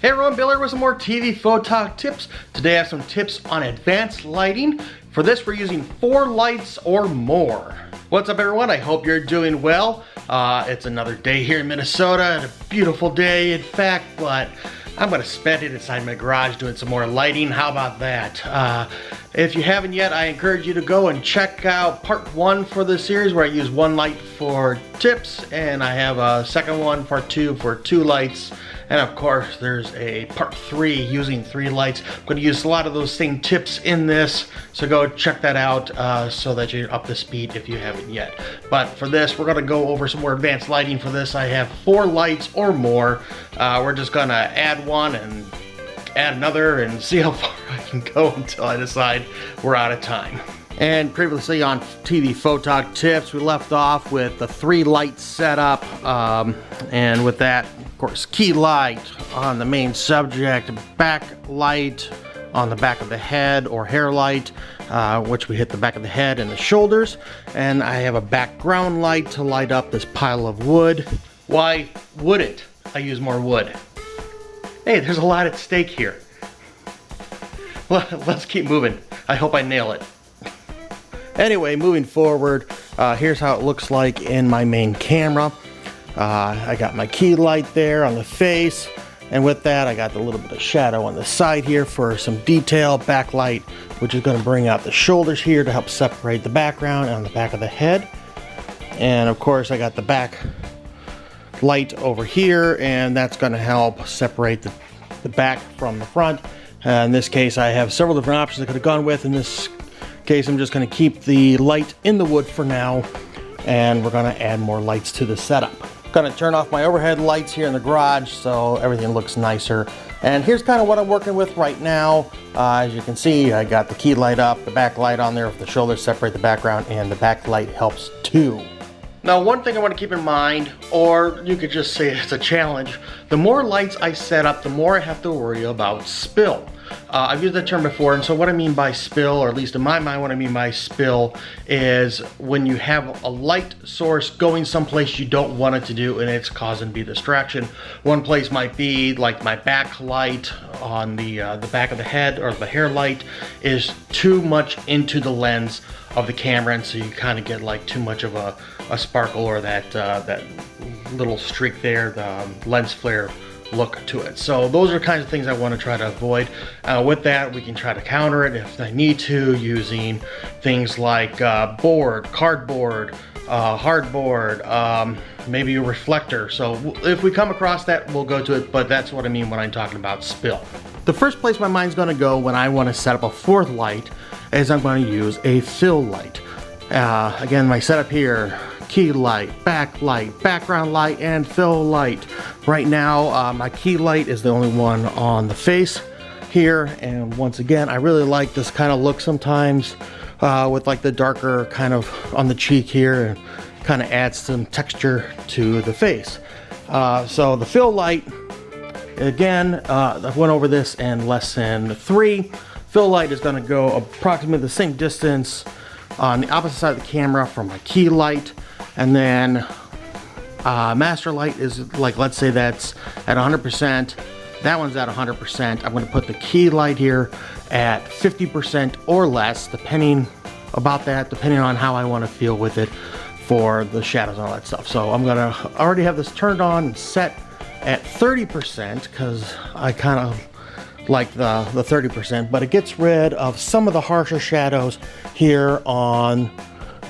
Hey everyone, Bill here with some more TV Photog tips. Today I have some tips on advanced lighting. For this we're using 4 lights or more. What's up everyone? I hope you're doing well. It's another day here in Minnesota, a beautiful day in fact, but I'm gonna spend it inside my garage doing some more lighting. How about that? If you haven't yet, I encourage you to go and check out part 1 for this series where I use 1 light for tips, and I have a second one, part 2, for 2 lights. And of course, there's a part 3 using 3 lights. I'm going to use a lot of those same tips in this, so go check that out so that you're up to speed if you haven't yet. But for this, we're going to go over some more advanced lighting. For this, I have 4 lights or more. We're just going to add one and add another and see how far I can go until I decide we're out of time. And previously on TV Photog Tips, we left off with the 3 light setup, and with that, of course, key light on the main subject, backlight on the back of the head or hair light, which we hit the back of the head and the shoulders, and I have a background light to light up this pile of wood. Why wouldn't I use more wood? Hey, there's a lot at stake here. Let's keep moving. I hope I nail it. Anyway, moving forward, here's how it looks like in my main camera. I got my key light there on the face, and with that I got a little bit of shadow on the side here for some detail. Backlight, which is going to bring out the shoulders here to help separate the background on the back of the head. And of course I got the back light over here, and that's going to help separate the back from the front. In this case I have several different options I could have gone with. In this case, I'm just going to keep the light in the wood for now, and we're going to add more lights to the setup. Going to turn off my overhead lights here in the garage so everything looks nicer. And here's kind of what I'm working with right now. As you can see, I got the key light up, the back light on there with the shoulders separate the background, and the backlight helps too. Now, one thing I want to keep in mind, or you could just say it's a challenge, the more lights I set up, the more I have to worry about spill. I've used that term before, and so what I mean by spill, or at least in my mind what I mean by spill, is when you have a light source going someplace you don't want it to do and it's causing the distraction. One place might be like my backlight on the back of the head, or the hair light is too much into the lens of the camera, and so you kind of get like too much of a sparkle, or that little streak there, the lens flare look to it. So those are kinds of things I want to try to avoid. With that, we can try to counter it if I need to, using things like board, cardboard, hardboard, maybe a reflector. So if we come across that, we'll go to it, but that's what I mean when I'm talking about spill. The first place my mind's going to go when I want to set up a 4th light is I'm going to use a fill light. Again, my setup here: key light, backlight, background light, and fill light. Right now, my key light is the only one on the face here, and once again, I really like this kind of look sometimes with like the darker kind of on the cheek here, and kind of adds some texture to the face. So the fill light, again, I went over this in lesson 3. Fill light is going to go approximately the same distance on the opposite side of the camera from my key light. And then master light is like, let's say that's at 100%. That one's at 100%. I'm going to put the key light here at 50% or less, depending on how I want to feel with it for the shadows and all that stuff. So I'm going to already have this turned on and set at 30% because I kind of like the 30%, but it gets rid of some of the harsher shadows here on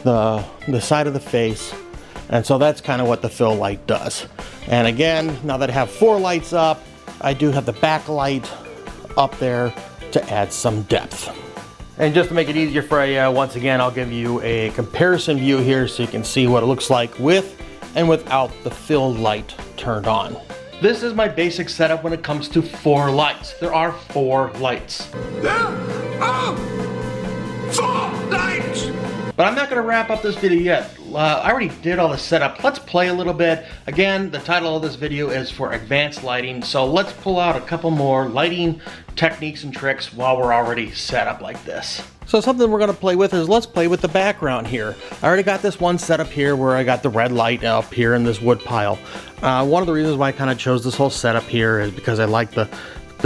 the side of the face, and so that's kind of what the fill light does. And again, now that I have 4 lights up, I do have the backlight up there to add some depth. And just to make it easier for you, once again, I'll give you a comparison view here so you can see what it looks like with and without the fill light turned on. This is my basic setup when it comes to 4 lights. There are 4 lights. There are 4 lights! But I'm not going to wrap up this video yet. I already did all the setup. Let's play a little bit. Again, the title of this video is for advanced lighting, so let's pull out a couple more lighting techniques and tricks while we're already set up like this. So something we're going to play with is let's play with the background here. I already got this one set up here where I got the red light up here in this wood pile. One of the reasons why I kind of chose this whole setup here is because I like the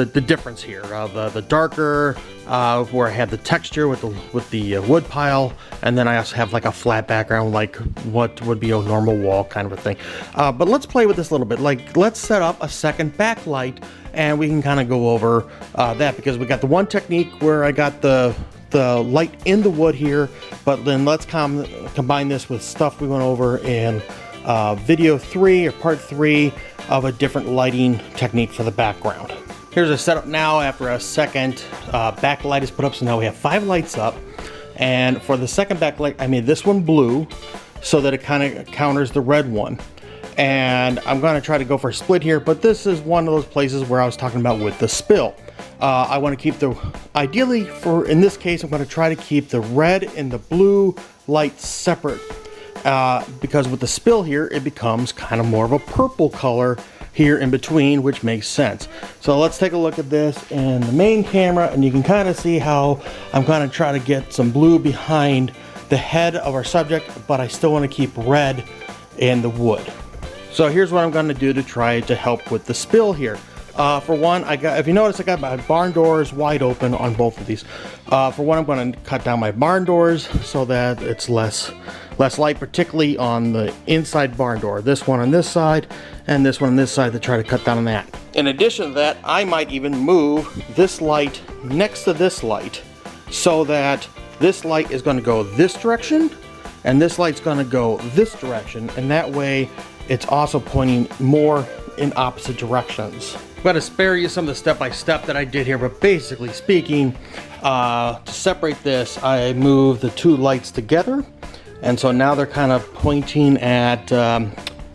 difference here of the darker where I have the texture with the wood pile, and then I also have like a flat background like what would be a normal wall kind of a thing. But let's play with this a little bit. Like, let's set up a second backlight and we can kind of go over that, because we got the one technique where I got the light in the wood here, but then let's combine this with stuff we went over in video 3 or part 3 of a different lighting technique for the background. Here's a setup now after a second backlight is put up. So now we have 5 lights up, and for the second backlight I made this one blue so that it kind of counters the red one. And I'm going to try to go for a split here, but this is one of those places where I was talking about with the spill. I want to keep ideally in this case, I'm going to try to keep the red and the blue lights separate, because with the spill here, it becomes kind of more of a purple color here in between, which makes sense. So let's take a look at this in the main camera, and you can kind of see how I'm going to try to get some blue behind the head of our subject, but I still want to keep red in the wood. So here's what I'm going to do to try to help with the spill here. For one, if you notice, I got my barn doors wide open on both of these. For one, I'm going to cut down my barn doors so that it's less light, particularly on the inside barn door. This one on this side and this one on this side, to try to cut down on that. In addition to that, I might even move this light next to this light so that this light is going to go this direction and this light's going to go this direction, and that way it's also pointing more in opposite directions. I'm going to spare you some of the step-by-step that I did here, but basically speaking, to separate this, I moved the 2 lights together, and so now they're kind of pointing at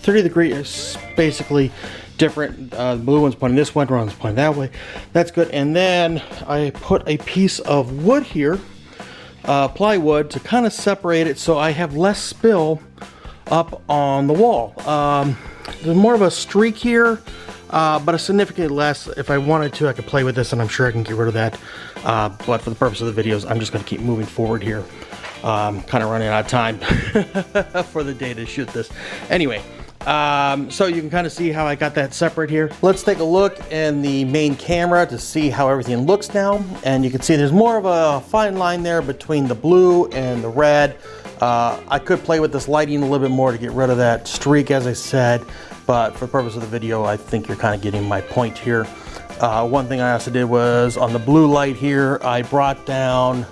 30 degrees, basically different. The blue one's pointing this way, the red one's pointing that way. That's good. And then I put a piece of wood here, plywood, to kind of separate it so I have less spill up on the wall. There's more of a streak here, but a significantly less. If I wanted to, I could play with this, and I'm sure I can get rid of that. But for the purpose of the videos, I'm just going to keep moving forward here. Kind of running out of time for the day to shoot this. Anyway, so you can kind of see how I got that separate here. Let's take a look in the main camera to see how everything looks now. And you can see there's more of a fine line there between the blue and the red. I could play with this lighting a little bit more to get rid of that streak, as I said, but for the purpose of the video, I think you're kind of getting my point here. One thing I also did was on the blue light here, I brought down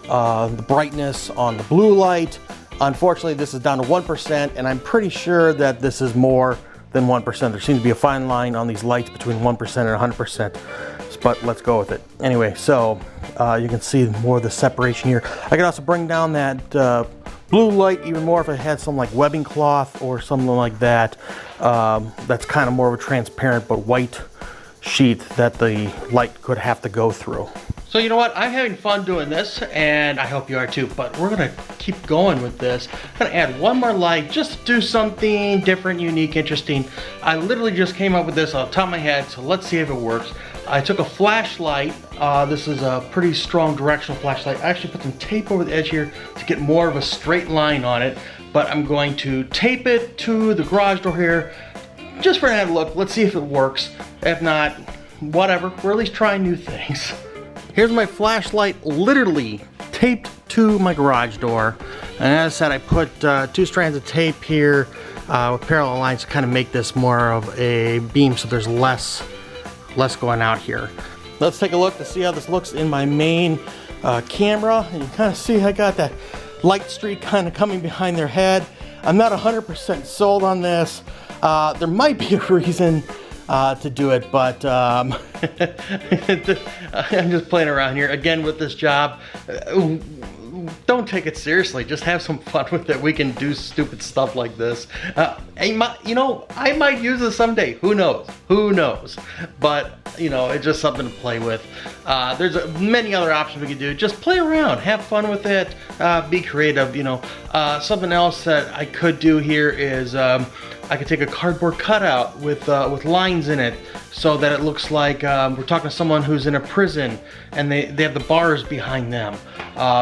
the brightness on the blue light. Unfortunately, this is down to 1%, and I'm pretty sure that this is more than 1%. There seems to be a fine line on these lights between 1% and 100%, but let's go with it. Anyway, so you can see more of the separation here. I can also bring down that blue light even more if I had some like webbing cloth or something like that. That's kind of more of a transparent but white sheet that the light could have to go through. So you know what, I'm having fun doing this, and I hope you are too, but we're gonna keep going with this. I'm gonna add one more light just to do something different, unique, interesting. I literally just came up with this off the top of my head, so let's see if it works. I took a flashlight. This is a pretty strong directional flashlight. I actually put some tape over the edge here to get more of a straight line on it, but I'm going to tape it to the garage door here just for a look. Let's see if it works. If not, whatever, we're at least trying new things. Here's my flashlight literally taped to my garage door. And as I said, I put 2 strands of tape here with parallel lines to kind of make this more of a beam so there's less going out here. Let's take a look to see how this looks in my main camera. And you kind of see I got that light streak kind of coming behind their head. I'm not 100% sold on this. There might be a reason to do it, but I'm just playing around here again with this job. Don't take it seriously, just have some fun with it. We can do stupid stuff like this. You know, I might use this someday. Who knows? Who knows? But, you know, it's just something to play with. There's many other options we can do. Just play around, have fun with it, be creative, you know. Something else that I could do here is I could take a cardboard cutout with lines in it so that it looks like we're talking to someone who's in a prison and they have the bars behind them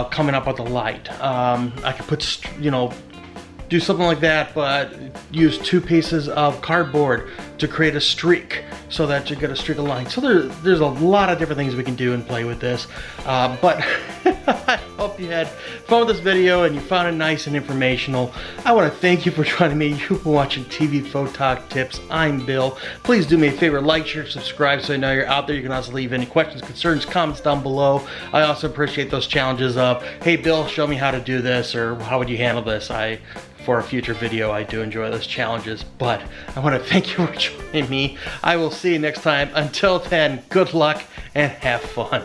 coming up with the light. I could put, you know, do something like that, but use 2 pieces of cardboard to create a streak so that you get a streak of line. So there's a lot of different things we can do and play with this. But I hope you had fun with this video and you found it nice and informational. I want to thank you for joining me. You've been watching TVPhotogTips. I'm Bill. Please do me a favor, like, share, subscribe so I know you're out there. You can also leave any questions, concerns, comments down below. I also appreciate those challenges of, hey Bill, show me how to do this, or how would you handle this? For a future video, I do enjoy those challenges, but I want to thank you for joining me. I will see you next time. Until then, good luck and have fun.